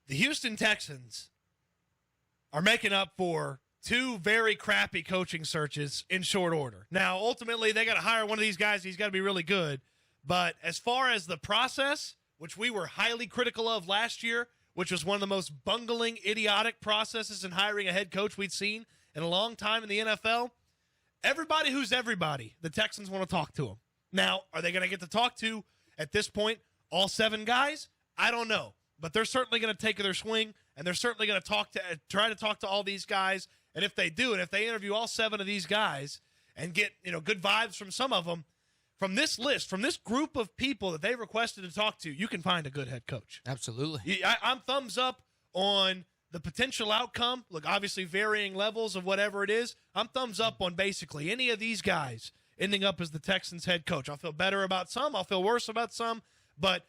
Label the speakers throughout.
Speaker 1: The Houston Texans are making up for two very crappy coaching searches in short order. Now, ultimately, they got to hire one of these guys. He's got to be really good. But as far as the process, which we were highly critical of last year, which was one of the most bungling, idiotic processes in hiring a head coach we'd seen in a long time in the NFL, everybody who's everybody, the Texans want to talk to them. Now, are they going to get to talk to, at this point, all 7 guys? I don't know. But they're certainly going to take their swing, and they're certainly going to try to talk to all these guys. And if they do, and if they interview all 7 of these guys and get good vibes from some of them, from this list, from this group of people that they requested to talk to, you can find a good head coach.
Speaker 2: Absolutely.
Speaker 1: I'm thumbs up on the potential outcome. Look, obviously varying levels of whatever it is. I'm thumbs up on basically any of these guys ending up as the Texans head coach. I'll feel better about some. I'll feel worse about some. But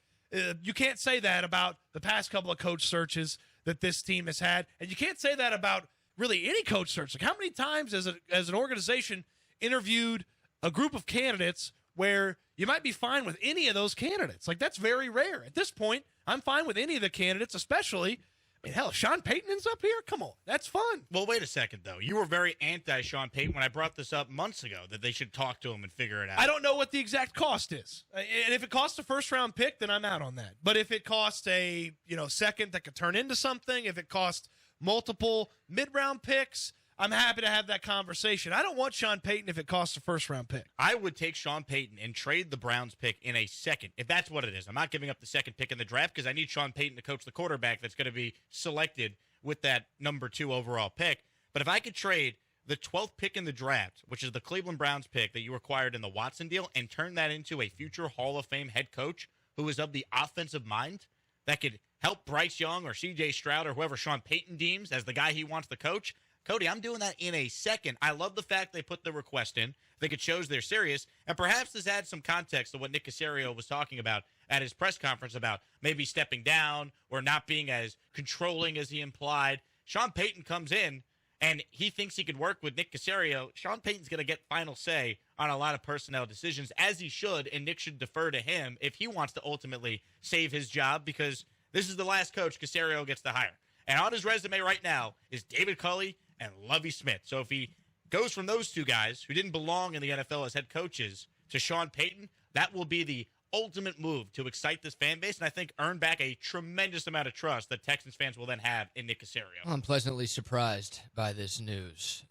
Speaker 1: you can't say that about the past couple of coach searches that this team has had. And you can't say that about really any coach search. Like, how many times as an organization interviewed a group of candidates where you might be fine with any of those candidates? Like, that's very rare. At this point, I'm fine with any of the candidates, especially, I mean, hell, Sean Payton ends up here? Come on, that's fun.
Speaker 3: Well, wait a second, though. You were very anti-Sean Payton when I brought this up months ago, that they should talk to him and figure it out.
Speaker 1: I don't know what the exact cost is. And if it costs a first-round pick, then I'm out on that. But if it costs a second that could turn into something, if it costs multiple mid-round picks, I'm happy to have that conversation. I don't want Sean Payton if it costs a first-round pick.
Speaker 3: I would take Sean Payton and trade the Browns pick in a second, if that's what it is. I'm not giving up the second pick in the draft because I need Sean Payton to coach the quarterback that's going to be selected with that number 2 overall pick. But if I could trade the 12th pick in the draft, which is the Cleveland Browns pick that you acquired in the Watson deal, and turn that into a future Hall of Fame head coach who is of the offensive mind that could help Bryce Young or C.J. Stroud or whoever Sean Payton deems as the guy he wants to coach, Cody, I'm doing that in a second. I love the fact they put the request in. I think it shows they're serious. And perhaps this adds some context to what Nick Caserio was talking about at his press conference about maybe stepping down or not being as controlling as he implied. Sean Payton comes in, and he thinks he could work with Nick Caserio. Sean Payton's going to get final say on a lot of personnel decisions, as he should, and Nick should defer to him if he wants to ultimately save his job, because this is the last coach Caserio gets to hire. And on his resume right now is David Culley and Lovie Smith. So if he goes from those 2 guys who didn't belong in the NFL as head coaches to Sean Payton, that will be the ultimate move to excite this fan base and I think earn back a tremendous amount of trust that Texans fans will then have in Nick Caserio.
Speaker 2: I'm pleasantly surprised by this news,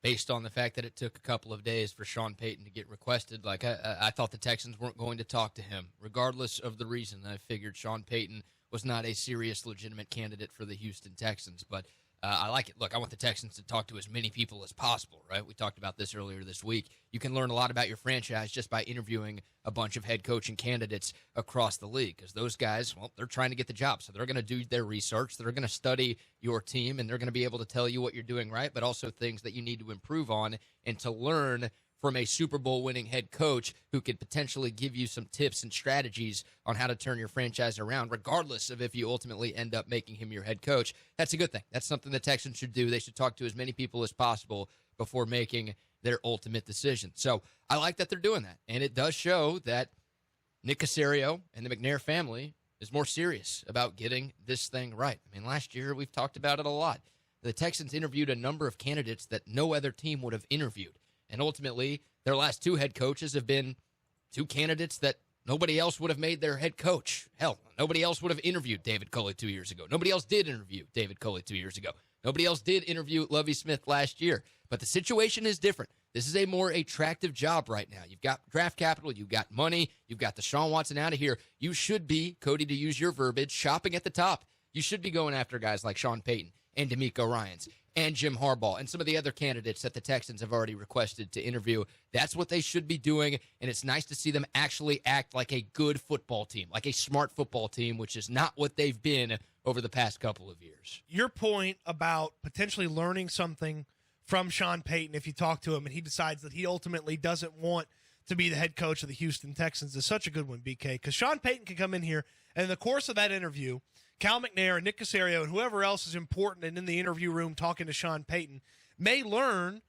Speaker 2: based on the fact that it took a couple of days for Sean Payton to get requested. Like, I thought the Texans weren't going to talk to him, regardless of the reason. I figured Sean Payton was not a serious, legitimate candidate for the Houston Texans, but I like it. Look, I want the Texans to talk to as many people as possible, right? We talked about this earlier this week. You can learn a lot about your franchise just by interviewing a bunch of head coaching candidates across the league, because those guys, well, they're trying to get the job. So they're going to do their research. They're going to study your team, and they're going to be able to tell you what you're doing right, but also things that you need to improve on and to learn from a Super Bowl winning head coach who could potentially give you some tips and strategies on how to turn your franchise around, regardless of if you ultimately end up making him your head coach. That's a good thing. That's something the Texans should do. They should talk to as many people as possible before making their ultimate decision. So I like that they're doing that. And it does show that Nick Caserio and the McNair family is more serious about getting this thing right. I mean, last year we've talked about it a lot. The Texans interviewed a number of candidates that no other team would have interviewed. And ultimately, their last 2 head coaches have been 2 candidates that nobody else would have made their head coach. Hell, nobody else would have interviewed David Culley 2 years ago. Nobody else did interview David Culley 2 years ago. Nobody else did interview Lovie Smith last year. But the situation is different. This is a more attractive job right now. You've got draft capital. You've got money. You've got Deshaun Watson out of here. You should be, Cody, to use your verbiage, shopping at the top. You should be going after guys like Sean Payton and DeMeco Ryans and Jim Harbaugh and some of the other candidates that the Texans have already requested to interview. That's what they should be doing, and it's nice to see them actually act like a good football team, like a smart football team, which is not what they've been over the past couple of years.
Speaker 1: Your point about potentially learning something from Sean Payton if you talk to him and he decides that he ultimately doesn't want to be the head coach of the Houston Texans is such a good one, BK, because Sean Payton can come in here, and in the course of that interview, Cal McNair and Nick Caserio and whoever else is important and in the interview room talking to Sean Payton may learn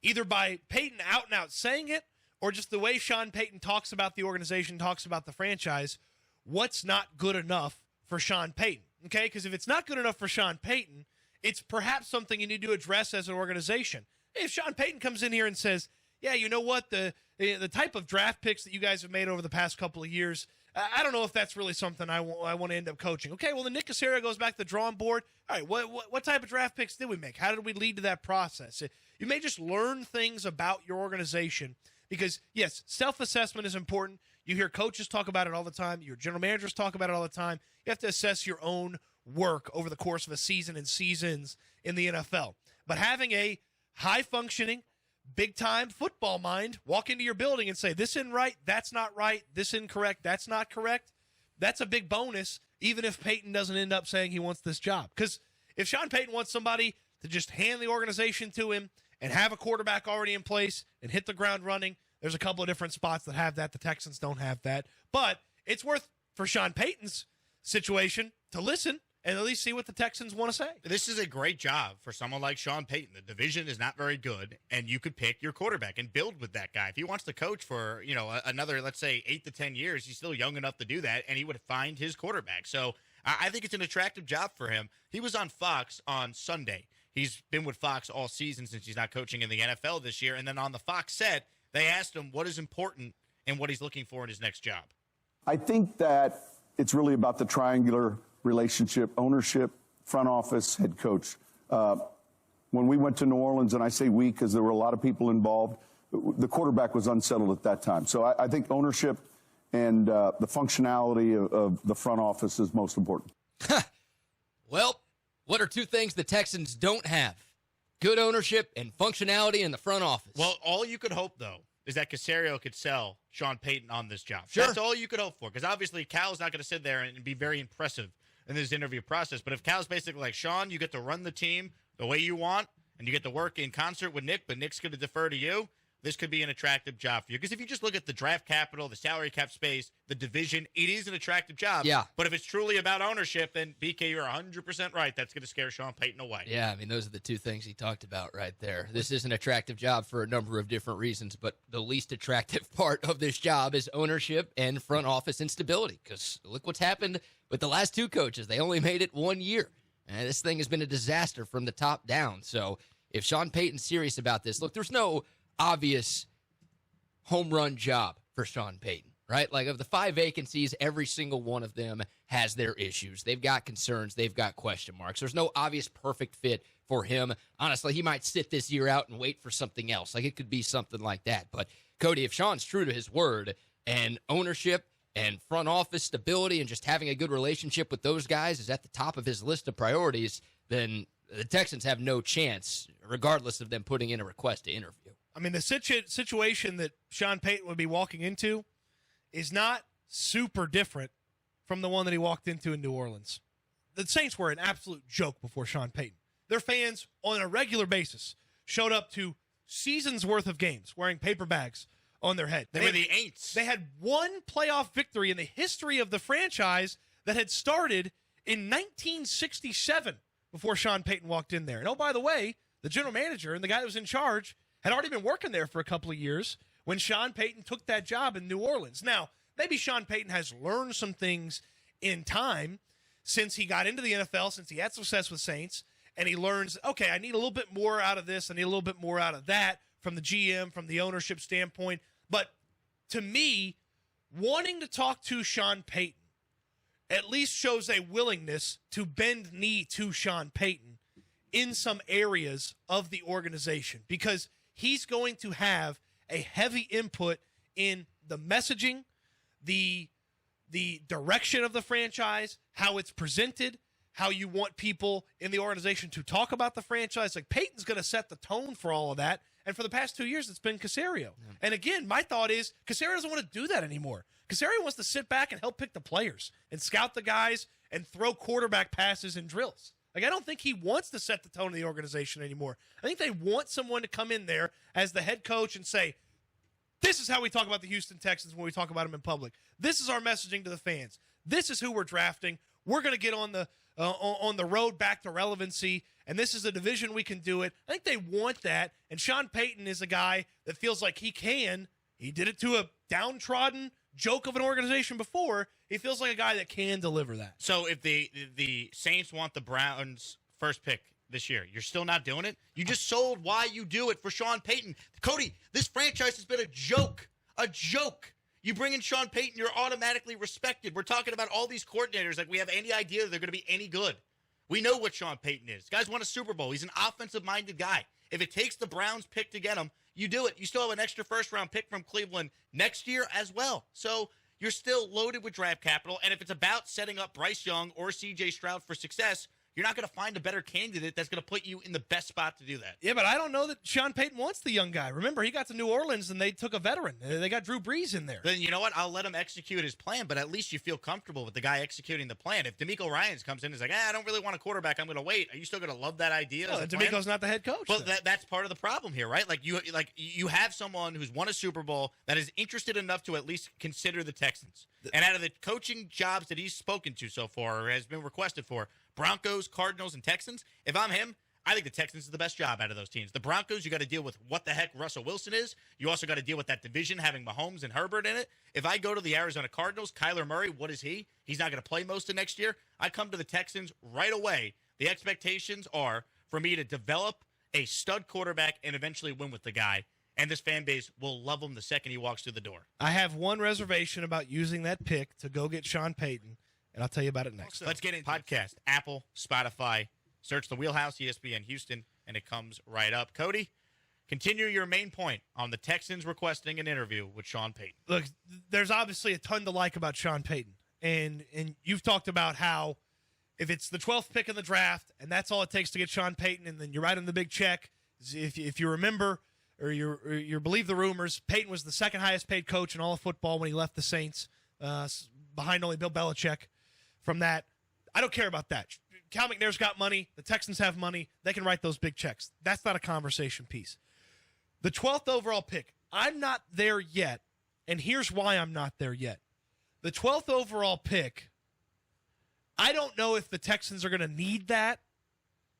Speaker 1: either by Payton out and out saying it or just the way Sean Payton talks about the organization, talks about the franchise, what's not good enough for Sean Payton. okay? Because if it's not good enough for Sean Payton, it's perhaps something you need to address as an organization. If Sean Payton comes in here and says, yeah, you know what, the type of draft picks that you guys have made over the past couple of years, I don't know if that's really something I want to end up coaching. Okay, well, then Nick Caserio goes back to the drawing board. All right, what type of draft picks did we make? How did we lead to that process? You may just learn things about your organization because, yes, self-assessment is important. You hear coaches talk about it all the time. Your general managers talk about it all the time. You have to assess your own work over the course of a season and seasons in the NFL. But having a high-functioning, big-time football mind walk into your building and say, this isn't right, that's not right, this incorrect, that's not correct, that's a big bonus, even if Payton doesn't end up saying he wants this job. Because if Sean Payton wants somebody to just hand the organization to him and have a quarterback already in place and hit the ground running, there's a couple of different spots that have that. The Texans don't have that. But it's worth, for Sean Payton's situation, to listen and at least see what the Texans want to say.
Speaker 3: This is a great job for someone like Sean Payton. The division is not very good, and you could pick your quarterback and build with that guy. If he wants to coach for, another, let's say, 8 to 10 years, he's still young enough to do that, and he would find his quarterback. So I think it's an attractive job for him. He was on Fox on Sunday. He's been with Fox all season since he's not coaching in the NFL this year. And then on the Fox set, they asked him what is important and what he's looking for in his next job.
Speaker 4: I think that it's really about the triangular relationship, ownership, front office, head coach. When we went to New Orleans, and I say we because there were a lot of people involved, the quarterback was unsettled at that time. So I think ownership and the functionality of the front office is most important.
Speaker 2: Well, what are two things the Texans don't have? Good ownership and functionality in the front office.
Speaker 3: Well, all you could hope, though, is that Caserio could sell Sean Payton on this job.
Speaker 2: Sure.
Speaker 3: That's all you could hope for, because obviously Cal's not going to sit there and be very impressive in this interview process. But if Cal's basically like, Sean, you get to run the team the way you want, and you get to work in concert with Nick, but Nick's going to defer to you, this could be an attractive job for you. Because if you just look at the draft capital, the salary cap space, the division, it is an attractive job.
Speaker 2: Yeah.
Speaker 3: But if it's truly about ownership, then BK, you're 100% right. That's going to scare Sean Payton away.
Speaker 2: Yeah, I mean, those are the two things he talked about right there. This is an attractive job for a number of different reasons, but the least attractive part of this job is ownership and front office instability, because look what's happened with the last two coaches. They only made it 1 year, and this thing has been a disaster from the top down. So if Sean Payton's serious about this, look, there's no obvious home run job for Sean Payton, right? Like, of the 5 vacancies, every single one of them has their issues. They've got concerns. They've got question marks. There's no obvious perfect fit for him. Honestly, he might sit this year out and wait for something else. Like, it could be something like that. But, Cody, if Sean's true to his word and ownership and front office stability and just having a good relationship with those guys is at the top of his list of priorities, then the Texans have no chance, regardless of them putting in a request to interview.
Speaker 1: I mean, the situation that Sean Payton would be walking into is not super different from the one that he walked into in New Orleans. The Saints were an absolute joke before Sean Payton. Their fans, on a regular basis, showed up to seasons' worth of games wearing paper bags on their head.
Speaker 3: They were the Aints.
Speaker 1: They had one playoff victory in the history of the franchise that had started in 1967 before Sean Payton walked in there. And, oh, by the way, the general manager and the guy that was in charge had already been working there for a couple of years when Sean Payton took that job in New Orleans. Now, maybe Sean Payton has learned some things in time since he got into the NFL, since he had success with Saints, and he learns, okay, I need a little bit more out of this, I need a little bit more out of that from the GM, from the ownership standpoint. But to me, wanting to talk to Sean Payton at least shows a willingness to bend knee to Sean Payton in some areas of the organization, because he's going to have a heavy input in the messaging, the direction of the franchise, how it's presented, how you want people in the organization to talk about the franchise. Like, Payton's going to set the tone for all of that. And for the past 2 years, it's been Caserio. Yeah. And again, my thought is Caserio doesn't want to do that anymore. Caserio wants to sit back and help pick the players and scout the guys and throw quarterback passes and drills. Like, I don't think he wants to set the tone of the organization anymore. I think they want someone to come in there as the head coach and say, this is how we talk about the Houston Texans when we talk about them in public. This is our messaging to the fans. This is who we're drafting. We're going to get on the road back to relevancy, and this is a division we can do it. I think they want that, and Sean Payton is a guy that feels like he can. He did it to a downtrodden joke of an organization before. He feels like a guy that can deliver that.
Speaker 3: So if the Saints want the Browns' first pick this year, you're still not doing it? You just sold why you do it for Sean Payton. Cody, this franchise has been a joke. A joke. You bring in Sean Payton, you're automatically respected. We're talking about all these coordinators like we have any idea they're going to be any good. We know what Sean Payton is. Guy's won a Super Bowl. He's an offensive-minded guy. If it takes the Browns pick to get him, you do it. You still have an extra first-round pick from Cleveland next year as well. So you're still loaded with draft capital, and if it's about setting up Bryce Young or C.J. Stroud for success, you're not going to find a better candidate that's going to put you in the best spot to do that.
Speaker 1: Yeah, but I don't know that Sean Payton wants the young guy. Remember, he got to New Orleans, and they took a veteran. They got Drew Brees in there.
Speaker 3: Then you know what? I'll let him execute his plan, but at least you feel comfortable with the guy executing the plan. If DeMeco Ryans comes in and is like, I don't really want a quarterback, I'm going to wait, are you still going to love that idea?
Speaker 1: No, DeMeco's not the head coach.
Speaker 3: Well, that's part of the problem here, right? Like you have someone who's won a Super Bowl that is interested enough to at least consider the Texans. And out of the coaching jobs that he's spoken to so far or has been requested for, Broncos, Cardinals, and Texans, if I'm him, I think the Texans is the best job out of those teams. The Broncos, you got to deal with what the heck Russell Wilson is. You also got to deal with that division having Mahomes and Herbert in it. If I go to the Arizona Cardinals, Kyler Murray, what is he? He's not going to play most of next year. I come to the Texans right away. The expectations are for me to develop a stud quarterback and eventually win with the guy. And this fan base will love him the second he walks through the door.
Speaker 1: I have one reservation about using that pick to go get Sean Payton, and I'll tell you about it next.
Speaker 3: Let's get into podcast. Apple, Spotify, search the Wheelhouse, ESPN Houston, and it comes right up. Cody, continue your main point on the Texans requesting an interview with Sean Payton.
Speaker 1: Look, there's obviously a ton to like about Sean Payton, and you've talked about how if it's the 12th pick in the draft and that's all it takes to get Sean Payton, and then you write him the big check. If you remember or you believe the rumors, Payton was the second highest paid coach in all of football when he left the Saints, behind only Bill Belichick. From that, I don't care about that. Cal McNair's got money. The Texans have money. They can write those big checks. That's not a conversation piece. The 12th overall pick, I'm not there yet, and here's why I'm not there yet. The 12th overall pick, I don't know if the Texans are going to need that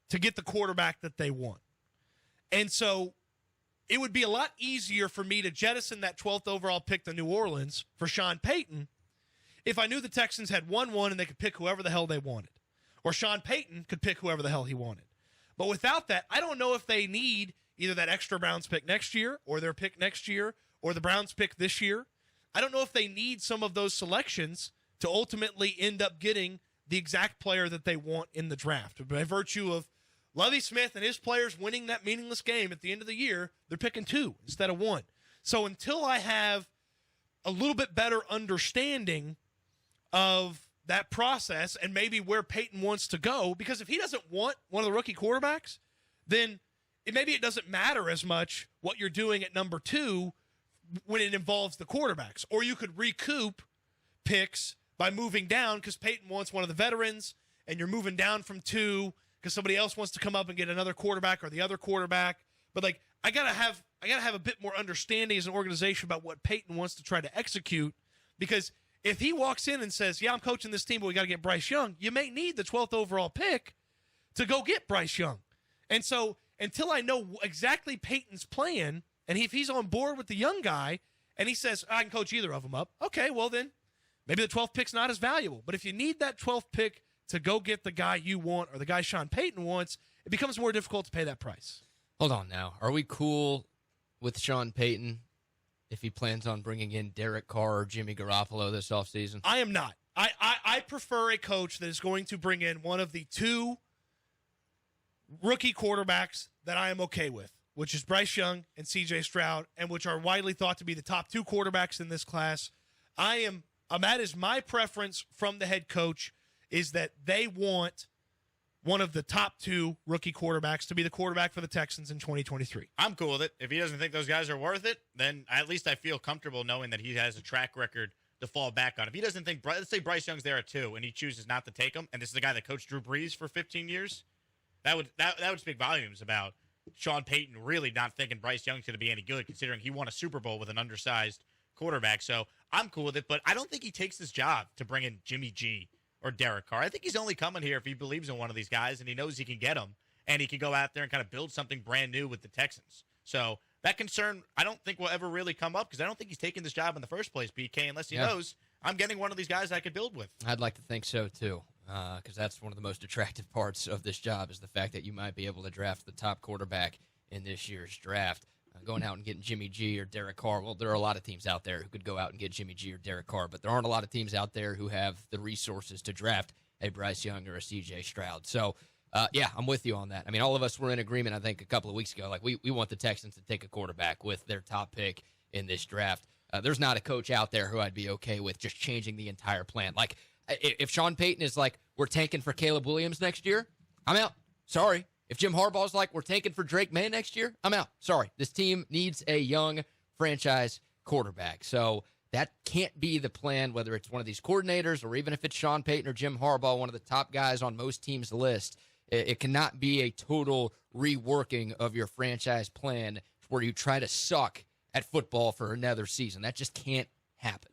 Speaker 1: to get the quarterback that they want. And so it would be a lot easier for me to jettison that 12th overall pick to New Orleans for Sean Payton if I knew the Texans had 1-1 and they could pick whoever the hell they wanted. Or Sean Payton could pick whoever the hell he wanted. But without that, I don't know if they need either that extra Browns pick next year or their pick next year or the Browns pick this year. I don't know if they need some of those selections to ultimately end up getting the exact player that they want in the draft. By virtue of Lovie Smith and his players winning that meaningless game at the end of the year, they're picking 2 instead of 1. So until I have a little bit better understanding of that process and maybe where Payton wants to go, because if he doesn't want one of the rookie quarterbacks, then maybe it doesn't matter as much what you're doing at number 2 when it involves the quarterbacks. Or you could recoup picks by moving down because Payton wants one of the veterans and you're moving down from 2 because somebody else wants to come up and get another quarterback or the other quarterback. But like I gotta have a bit more understanding as an organization about what Payton wants to try to execute, because if he walks in and says, yeah, I'm coaching this team, but we got to get Bryce Young, you may need the 12th overall pick to go get Bryce Young. And so until I know exactly Payton's plan, and if he's on board with the young guy, and he says, I can coach either of them up, okay, well then, maybe the 12th pick's not as valuable. But if you need that 12th pick to go get the guy you want or the guy Sean Payton wants, it becomes more difficult to pay that price.
Speaker 2: Hold on now. Are we cool with Sean Payton if he plans on bringing in Derek Carr or Jimmy Garoppolo this offseason?
Speaker 1: I am not. I prefer a coach that is going to bring in one of the 2 rookie quarterbacks that I am okay with, which is Bryce Young and C.J. Stroud, and which are widely thought to be the top 2 quarterbacks in this class. That is my preference from the head coach, is that they want one of the top 2 rookie quarterbacks to be the quarterback for the Texans in 2023.
Speaker 3: I'm cool with it. If he doesn't think those guys are worth it, then at least I feel comfortable knowing that he has a track record to fall back on. If he doesn't think, let's say Bryce Young's there at 2 and he chooses not to take him, and this is the guy that coached Drew Brees for 15 years, that would speak volumes about Sean Payton really not thinking Bryce Young's going to be any good, considering he won a Super Bowl with an undersized quarterback. So I'm cool with it, but I don't think he takes this job to bring in Jimmy G or Derek Carr. I think he's only coming here if he believes in one of these guys and he knows he can get them, and he can go out there and kind of build something brand new with the Texans. So that concern I don't think will ever really come up because I don't think he's taking this job in the first place, BK, unless he knows I'm getting one of these guys I could build with.
Speaker 2: I'd like to think so, too, because that's one of the most attractive parts of this job is the fact that you might be able to draft the top quarterback in this year's draft. Going out and getting Jimmy G or Derek Carr, well, there are a lot of teams out there who could go out and get Jimmy G or Derek Carr, but there aren't a lot of teams out there who have the resources to draft a Bryce Young or a C.J. Stroud. So, yeah, I'm with you on that. I mean, all of us were in agreement, I think, a couple of weeks ago. Like, we want the Texans to take a quarterback with their top pick in this draft. There's not a coach out there who I'd be okay with just changing the entire plan. Like, if Sean Payton is like, we're tanking for Caleb Williams next year, I'm out. Sorry. If Jim Harbaugh's like, we're tanking for Drake May next year, I'm out. Sorry. This team needs a young franchise quarterback. So that can't be the plan, whether it's one of these coordinators or even if it's Sean Payton or Jim Harbaugh, one of the top guys on most teams' list. It cannot be a total reworking of your franchise plan where you try to suck at football for another season. That just can't happen.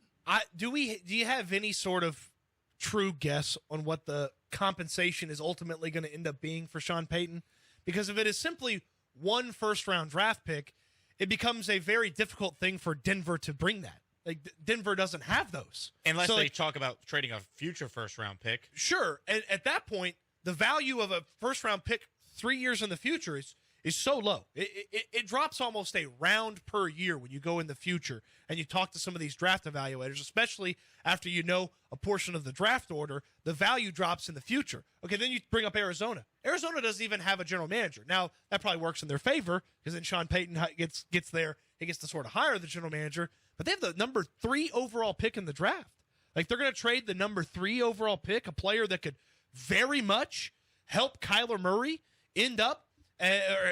Speaker 1: Do you have any sort of true guess on what the compensation is ultimately going to end up being for Sean Payton? Because if it is simply one first-round draft pick, it becomes a very difficult thing for Denver to bring that. Like, Denver doesn't have those.
Speaker 3: Unless they talk about trading a future first-round pick.
Speaker 1: Sure. And at that point, the value of a first-round pick 3 years in the future is so low. It drops almost a round per year when you go in the future and you talk to some of these draft evaluators, especially after you know a portion of the draft order, the value drops in the future. Okay, then you bring up Arizona. Arizona doesn't even have a general manager. Now, that probably works in their favor because then Sean Payton gets there. He gets to sort of hire the general manager. But they have the number 3 overall pick in the draft. Like, they're going to trade the number 3 overall pick, a player that could very much help Kyler Murray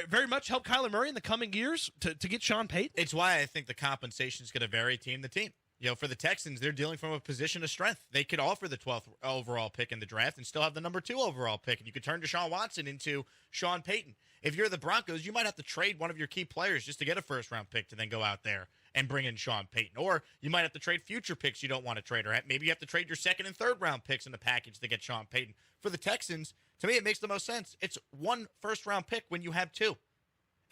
Speaker 1: very much help Kyler Murray in the coming years to get Sean Payton.
Speaker 3: It's why I think the compensation is going to vary team to team. You know, for the Texans, they're dealing from a position of strength. They could offer the 12th overall pick in the draft and still have the number 2 overall pick, and you could turn Deshaun Watson into Sean Payton. If you're the Broncos, you might have to trade one of your key players just to get a first-round pick to then go out there and bring in Sean Payton. Or you might have to trade future picks you don't want to trade, or maybe you have to trade your second and third-round picks in the package to get Sean Payton. For the Texans, to me, it makes the most sense. It's 1 first-round pick when you have 2.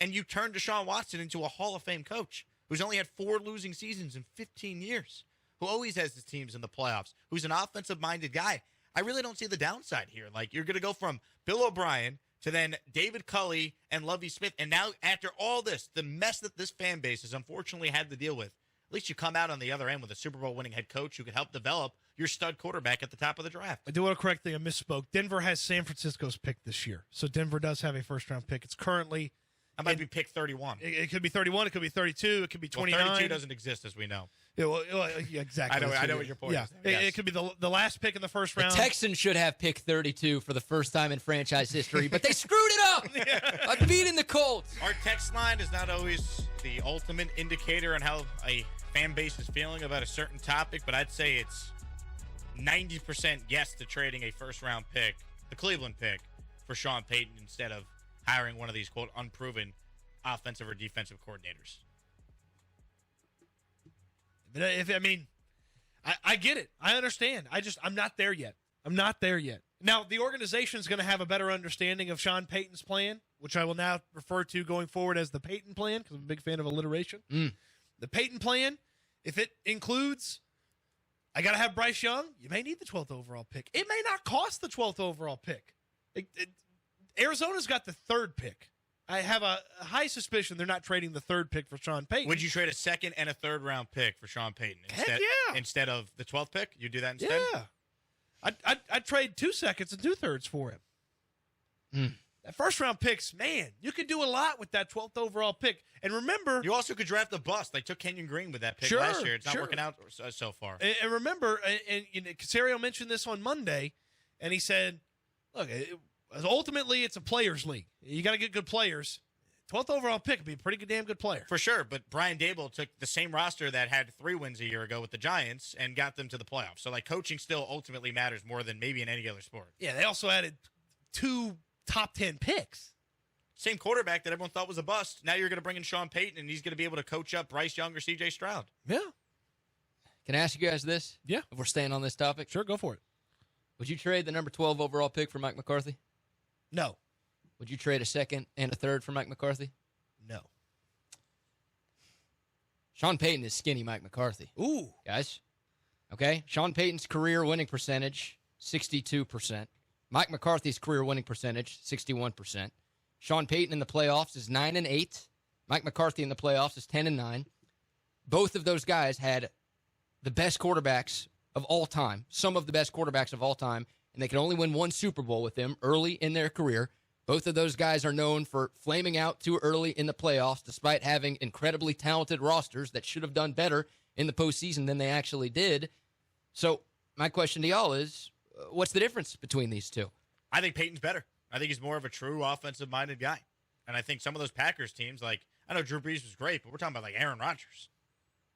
Speaker 3: And you turn Deshaun Watson into a Hall of Fame coach who's only had 4 losing seasons in 15 years, who always has his teams in the playoffs, who's an offensive-minded guy. I really don't see the downside here. Like, you're going to go from Bill O'Brien to then David Culley and Lovie Smith, and now after all this, the mess that this fan base has unfortunately had to deal with, at least you come out on the other end with a Super Bowl winning head coach who can help develop your stud quarterback at the top of the draft.
Speaker 1: I do want to correct thing. I misspoke. Denver has San Francisco's pick this year. So Denver does have a first-round pick. It's currently...
Speaker 3: I might be pick 31.
Speaker 1: It could be 31. It could be 32. It could be 29.
Speaker 3: Well, 32 doesn't exist, as we know.
Speaker 1: Yeah, yeah, exactly.
Speaker 3: I know what your point is.
Speaker 1: Yes. It could be the last pick in the first round.
Speaker 2: The Texans should have pick 32 for the first time in franchise history, but they screwed it up by beating the Colts.
Speaker 3: Our text line is not always the ultimate indicator on how a fan base is feeling about a certain topic, but I'd say it's 90% yes to trading a first-round pick, the Cleveland pick, for Sean Payton instead of hiring one of these, quote, unproven offensive or defensive coordinators.
Speaker 1: I get it. I understand. I'm not there yet. Now, the organization is going to have a better understanding of Sean Payton's plan, which I will now refer to going forward as the Payton plan, because I'm a big fan of alliteration. The Payton plan, if it includes, I got to have Bryce Young, you may need the 12th overall pick. It may not cost the 12th overall pick. Arizona's got the 3rd pick. I have a high suspicion they're not trading the 3rd pick for Sean Payton.
Speaker 3: Would you trade a 2nd and a 3rd round pick for Sean Payton instead of the 12th pick? You do that instead?
Speaker 1: Yeah. I'd trade 2 seconds and 2 thirds for him. That first round picks, man, you could do a lot with that 12th overall pick. And remember,
Speaker 3: you also could draft a bust. They took Kenyon Green with that pick last year. It's not working out so far.
Speaker 1: And remember, and Casario mentioned this on Monday, and he said, look, ultimately, it's a players' league. You got to get good players. 12th overall pick would be a pretty damn good player.
Speaker 3: For sure, but Brian Daboll took the same roster that had 3 wins a year ago with the Giants and got them to the playoffs. So, coaching still ultimately matters more than maybe in any other sport.
Speaker 1: Yeah, they also added 2 top 10 picks.
Speaker 3: Same quarterback that everyone thought was a bust. Now you're going to bring in Sean Payton, and he's going to be able to coach up Bryce Young or C.J. Stroud.
Speaker 1: Yeah.
Speaker 2: Can I ask you guys this?
Speaker 1: Yeah.
Speaker 2: If we're staying on this topic?
Speaker 1: Sure, go for it.
Speaker 2: Would you trade the number 12 overall pick for Mike McCarthy?
Speaker 1: No.
Speaker 2: Would you trade a 2nd and a 3rd for Mike McCarthy?
Speaker 1: No.
Speaker 2: Sean Payton is skinny Mike McCarthy.
Speaker 1: Ooh.
Speaker 2: Guys. Okay? Sean Payton's career winning percentage, 62%. Mike McCarthy's career winning percentage, 61%. Sean Payton in the playoffs is 9-8. Mike McCarthy in the playoffs is 10-9. Both of those guys had the best quarterbacks of all time, some of the best quarterbacks of all time, and they could only win one Super Bowl with them early in their career. Both of those guys are known for flaming out too early in the playoffs, despite having incredibly talented rosters that should have done better in the postseason than they actually did. So my question to y'all is, what's the difference between these two?
Speaker 3: I think Peyton's better. I think he's more of a true offensive-minded guy. And I think some of those Packers teams, like, I know Drew Brees was great, but we're talking about, like, Aaron Rodgers.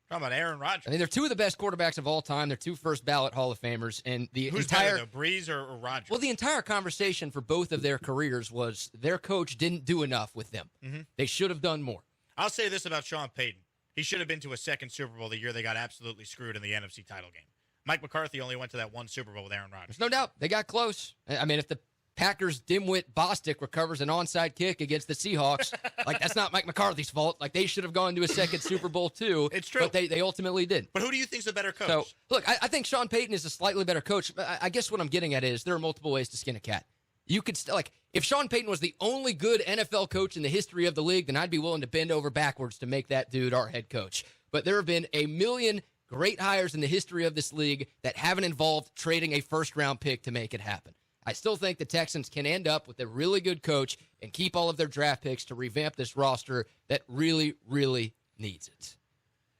Speaker 3: We're talking about Aaron Rodgers.
Speaker 2: I mean, they're two of the best quarterbacks of all time. They're two first-ballot Hall of Famers. And the
Speaker 3: Who's
Speaker 2: entire
Speaker 3: better, though, Brees or Rodgers?
Speaker 2: Well, the entire conversation for both of their careers was their coach didn't do enough with them.
Speaker 3: Mm-hmm.
Speaker 2: They should have done more.
Speaker 3: I'll say this about Sean Payton. He should have been to a second Super Bowl the year they got absolutely screwed in the NFC title game. Mike McCarthy only went to that one Super Bowl with Aaron Rodgers.
Speaker 2: There's no doubt. They got close. I mean, if the Packers' dimwit Bostic recovers an onside kick against the Seahawks, like, that's not Mike McCarthy's fault. Like, they should have gone to a second Super Bowl, too.
Speaker 3: It's true.
Speaker 2: But they ultimately did.
Speaker 3: But who do you think's a better coach?
Speaker 2: So, look, I think Sean Payton is a slightly better coach. I guess what I'm getting at is there are multiple ways to skin a cat. You could like, if Sean Payton was the only good NFL coach in the history of the league, then I'd be willing to bend over backwards to make that dude our head coach. But there have been a million great hires in the history of this league that haven't involved trading a first-round pick to make it happen. I still think the Texans can end up with a really good coach and keep all of their draft picks to revamp this roster that really, really needs it.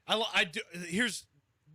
Speaker 1: I do. Here's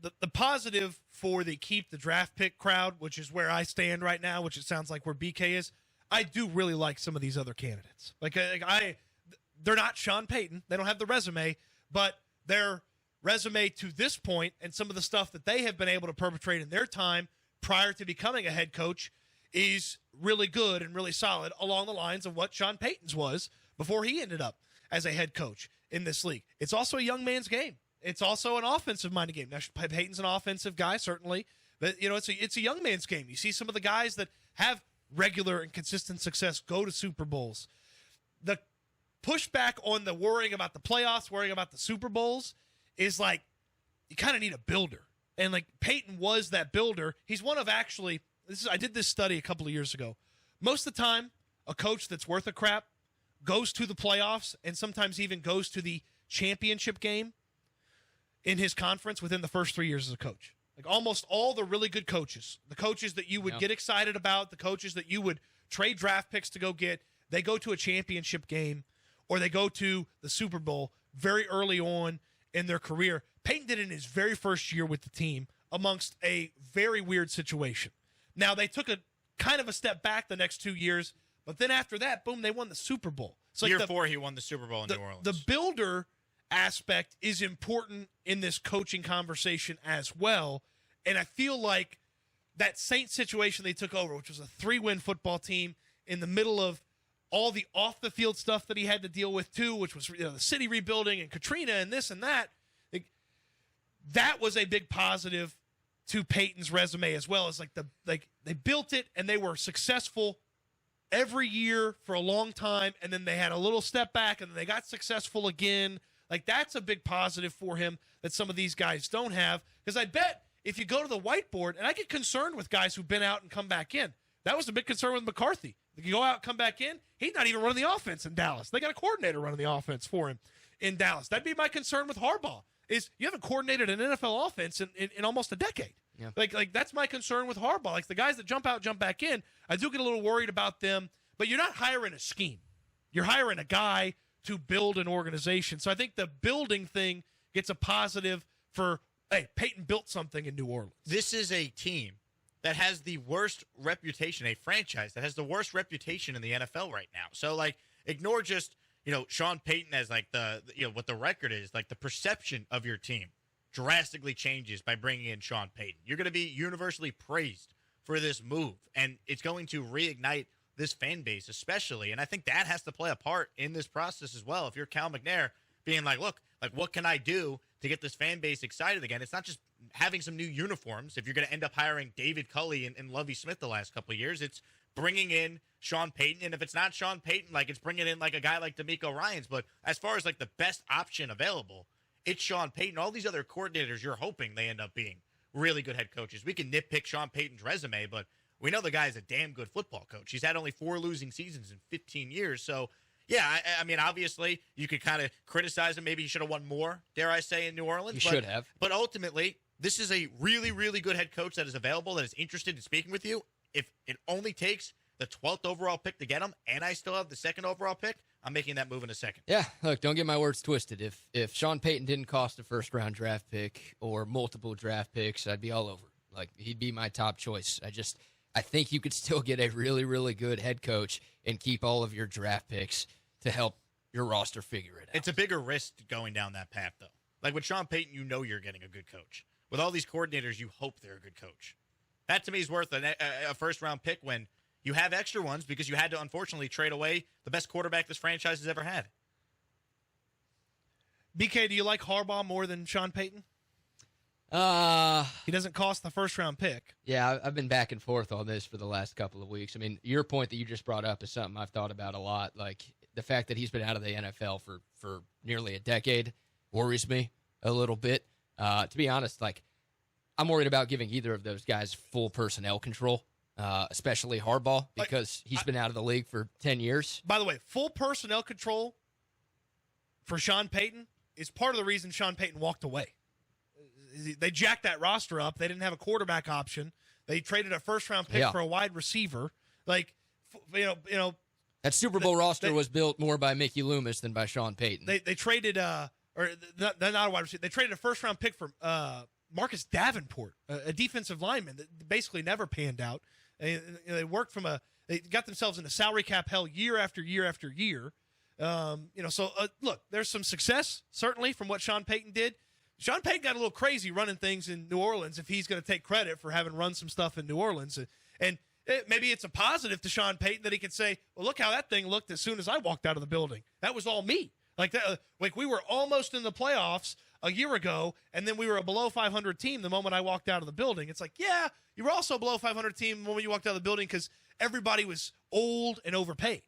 Speaker 1: the positive for the keep the draft pick crowd, which is where I stand right now, which it sounds like where BK is. I do really like some of these other candidates. They're not Sean Payton. They don't have the resume, but their resume to this point and some of the stuff that they have been able to perpetrate in their time prior to becoming a head coach is really good and really solid along the lines of what Sean Payton's was before he ended up as a head coach in this league. It's also a young man's game. It's also an offensive-minded game. Now, Payton's an offensive guy, certainly, but it's a young man's game. You see some of the guys that have regular and consistent success go to Super Bowls. The pushback on the worrying about the playoffs, worrying about the Super Bowls is like you kind of need a builder. And like Payton was that builder. He's one of actually – I did this study a couple of years ago. Most of the time, a coach that's worth a crap goes to the playoffs and sometimes even goes to the championship game in his conference within the first 3 years as a coach. Like almost all the really good coaches, the coaches that you would get excited about, the coaches that you would trade draft picks to go get, they go to a championship game or they go to the Super Bowl very early on in their career. Payton did it in his very first year with the team amongst a very weird situation. Now, they took a kind of a step back the next 2 years, but then after that, boom, they won the Super Bowl. So
Speaker 3: Year 4, he won the Super Bowl in New Orleans.
Speaker 1: The builder aspect is important in this coaching conversation as well, and I feel like that Saints situation they took over, which was a 3-win football team in the middle of all the off-the-field stuff that he had to deal with too, which was the city rebuilding and Katrina and this and that, that was a big positive to Peyton's resume as well. As they built it and they were successful every year for a long time, and then they had a little step back and then they got successful again. Like that's a big positive for him that some of these guys don't have. Because I bet if you go to the whiteboard, and I get concerned with guys who've been out and come back in. That was a big concern with McCarthy. If you go out and come back in, he's not even running the offense in Dallas. They got a coordinator running the offense for him in Dallas. That'd be my concern with Harbaugh. Is you haven't coordinated an NFL offense in almost a decade. Yeah. Like that's my concern with Harbaugh. Like the guys that jump out, jump back in, I do get a little worried about them. But you're not hiring a scheme. You're hiring a guy to build an organization. So I think the building thing gets a positive for, hey, Peyton built something in New Orleans.
Speaker 3: This is a team that has the worst reputation, a franchise that has the worst reputation in the NFL right now. So, like, ignore just – Sean Payton as like what the record is, like the perception of your team drastically changes by bringing in Sean Payton. You're going to be universally praised for this move, and it's going to reignite this fan base especially. And I think that has to play a part in this process as well. If you're Cal McNair being like, look, like what can I do to get this fan base excited again? It's not just having some new uniforms. If you're going to end up hiring David Culley and Lovie Smith the last couple of years, it's bringing in Sean Payton, and if it's not Sean Payton, like it's bringing in like a guy like DeMeco Ryans. But as far as like the best option available, it's Sean Payton. All these other coordinators, you're hoping they end up being really good head coaches. We can nitpick Sean Payton's resume, but we know the guy's a damn good football coach. He's had only 4 losing seasons in 15 years. So, yeah, I mean, obviously, you could kind of criticize him. Maybe he should have won more, dare I say, in New Orleans.
Speaker 2: He should have.
Speaker 3: But ultimately, this is a really, really good head coach that is available, that is interested in speaking with you. If it only takes the 12th overall pick to get him, and I still have the 2nd overall pick, I'm making that move in a second.
Speaker 2: Yeah, look, don't get my words twisted. If Sean Payton didn't cost a first-round draft pick or multiple draft picks, I'd be all over. Like, he'd be my top choice. I think you could still get a really, really good head coach and keep all of your draft picks to help your roster figure it out.
Speaker 3: It's a bigger risk going down that path, though. Like with Sean Payton, you know you're getting a good coach. With all these coordinators, you hope they're a good coach. That, to me, is worth a first-round pick when you have extra ones because you had to, unfortunately, trade away the best quarterback this franchise has ever had.
Speaker 1: BK, do you like Harbaugh more than Sean Payton? He doesn't cost the first-round pick.
Speaker 2: Yeah, I've been back and forth on this for the last couple of weeks. I mean, your point that you just brought up is something I've thought about a lot. Like, the fact that he's been out of the NFL for nearly a decade worries me a little bit. To be honest, like, I'm worried about giving either of those guys full personnel control, especially Harbaugh, because he's been out of the league for 10 years.
Speaker 1: By the way, full personnel control for Sean Payton is part of the reason Sean Payton walked away. They jacked that roster up. They didn't have a quarterback option. They traded a first-round pick for a wide receiver. Like, you know,
Speaker 2: that Super Bowl roster was built more by Mickey Loomis than by Sean Payton.
Speaker 1: They traded not a wide receiver. They traded a first-round pick for Marcus Davenport, a defensive lineman that basically never panned out. They worked they got themselves into salary cap hell year after year after year. So look, there's some success certainly from what Sean Payton did. Sean Payton got a little crazy running things in New Orleans if he's going to take credit for having run some stuff in New Orleans. And maybe it's a positive to Sean Payton that he could say, well, look how that thing looked as soon as I walked out of the building. That was all me. Like that, like we were almost in the playoffs a year ago, and then we were a below 500 team the moment I walked out of the building. It's like, yeah, you were also a below 500 team the moment you walked out of the building because everybody was old and overpaid.